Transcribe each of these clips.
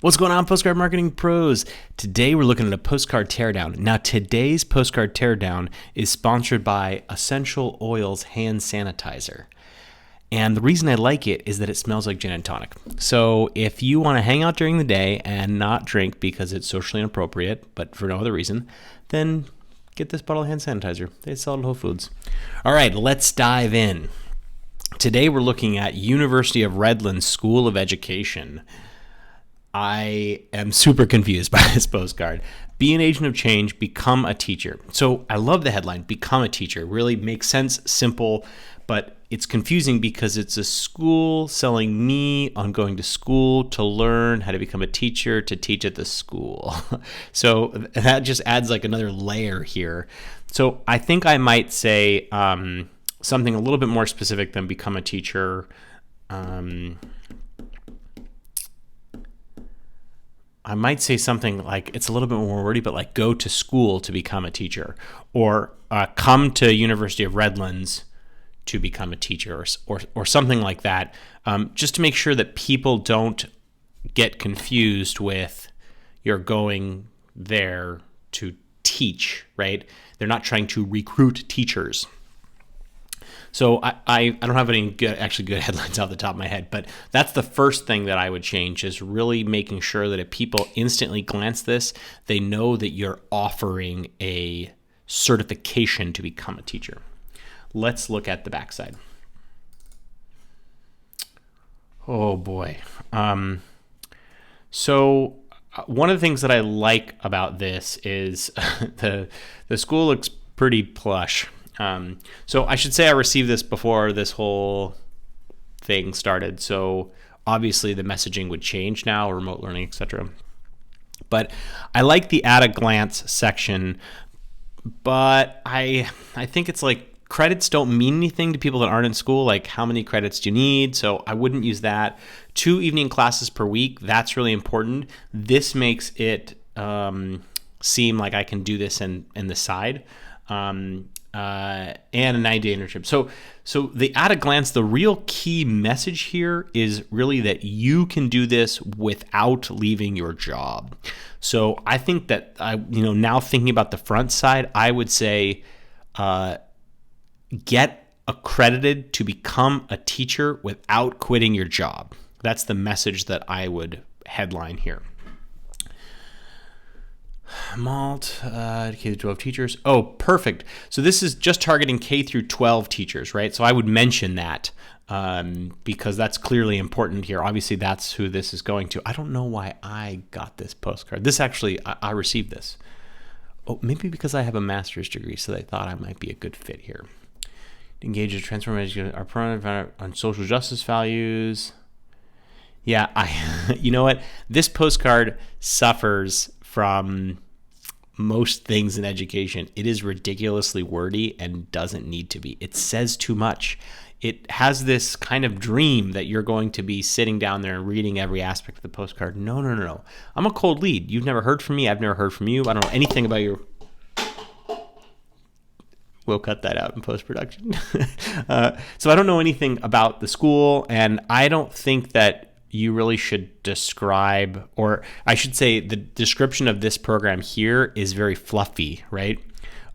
What's going on, Postcard Marketing Pros? Today we're looking at a Postcard Teardown. Now today's Postcard Teardown is sponsored by Essential Oils Hand Sanitizer. And the reason I like it is that it smells like gin and tonic. So if you want to hang out during the day and not drink because it's socially inappropriate, but for no other reason, then get this bottle of hand sanitizer. They sell it at Whole Foods. All right, let's dive in. Today we're looking at University of Redland School of Education. I am super confused by this postcard. Be an agent of change, become a teacher. So I love the headline, become a teacher. Really makes sense, simple, but it's confusing because it's a school selling me on going to school to learn how to become a teacher to teach at the school. So that just adds like another layer here. So I think I might say something a little bit more specific than become a teacher. I might say something like, it's a little bit more wordy, but like go to school to become a teacher, or come to University of Redlands to become a teacher, or something like that, just to make sure that people don't get confused with you're going there to teach, right? They're not trying to recruit teachers. So I don't have any good headlines off the top of my head, but that's the first thing that I would change, is really making sure that if people instantly glance this, they know that you're offering a certification to become a teacher. Let's look at the backside. Oh boy. So one of the things that I like about this is the school looks pretty plush. So I should say I received this before this whole thing started. So obviously the messaging would change now, remote learning, etc. But I like the at a glance section, but I think it's like credits don't mean anything to people that aren't in school. Like, how many credits do you need? So I wouldn't use that. 2 evening classes per week. That's really important. This makes it seem like I can do this in the side. And a 90-day internship. So the at a glance, the real key message here is really that you can do this without leaving your job. So I think that now thinking about the front side, I would say get accredited to become a teacher without quitting your job. That's the message that I would headline here. Malt, K through 12 teachers. Oh, perfect. So this is just targeting K through 12 teachers, right? So I would mention that because that's clearly important here. Obviously, that's who this is going to. I don't know why I got this postcard. This actually, I received this. Oh, maybe because I have a master's degree, so they thought I might be a good fit here. Engage in transformation our product on social justice values. Yeah, you know what? This postcard suffers from most things in education. It is ridiculously wordy and doesn't need to be. It says too much. It has this kind of dream that you're going to be sitting down there and reading every aspect of the postcard. No. I'm a cold lead. You've never heard from me. I've never heard from you. I don't know anything about your... We'll cut that out in post-production. So I don't know anything about the school, and I don't think that you really should describe, or I should say the description of this program here is very fluffy, right?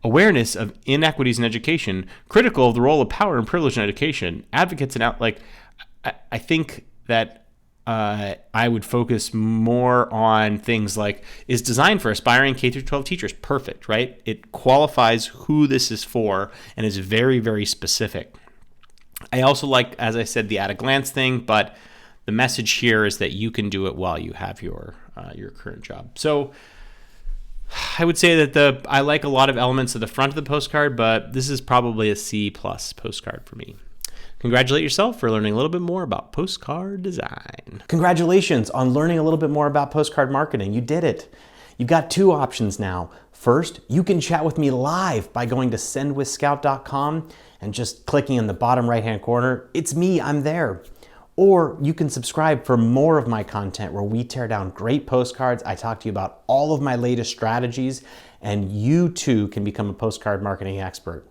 Awareness of inequities in education, critical of the role of power and privilege in education, advocates and I think that I would focus more on things like, is designed for aspiring K through 12 teachers. Perfect, right? It qualifies who this is for and is very, very specific. I also like, as I said, the at a glance thing, but the message here is that you can do it while you have your current job. So I would say that I like a lot of elements of the front of the postcard, but this is probably a C+ postcard for me. Congratulate yourself for learning a little bit more about postcard design. Congratulations on learning a little bit more about postcard marketing. You did it. You've got 2 options now. First, you can chat with me live by going to sendwithscout.com and just clicking in the bottom right-hand corner. It's me, I'm there. Or you can subscribe for more of my content where we tear down great postcards. I talk to you about all of my latest strategies, and you too can become a postcard marketing expert.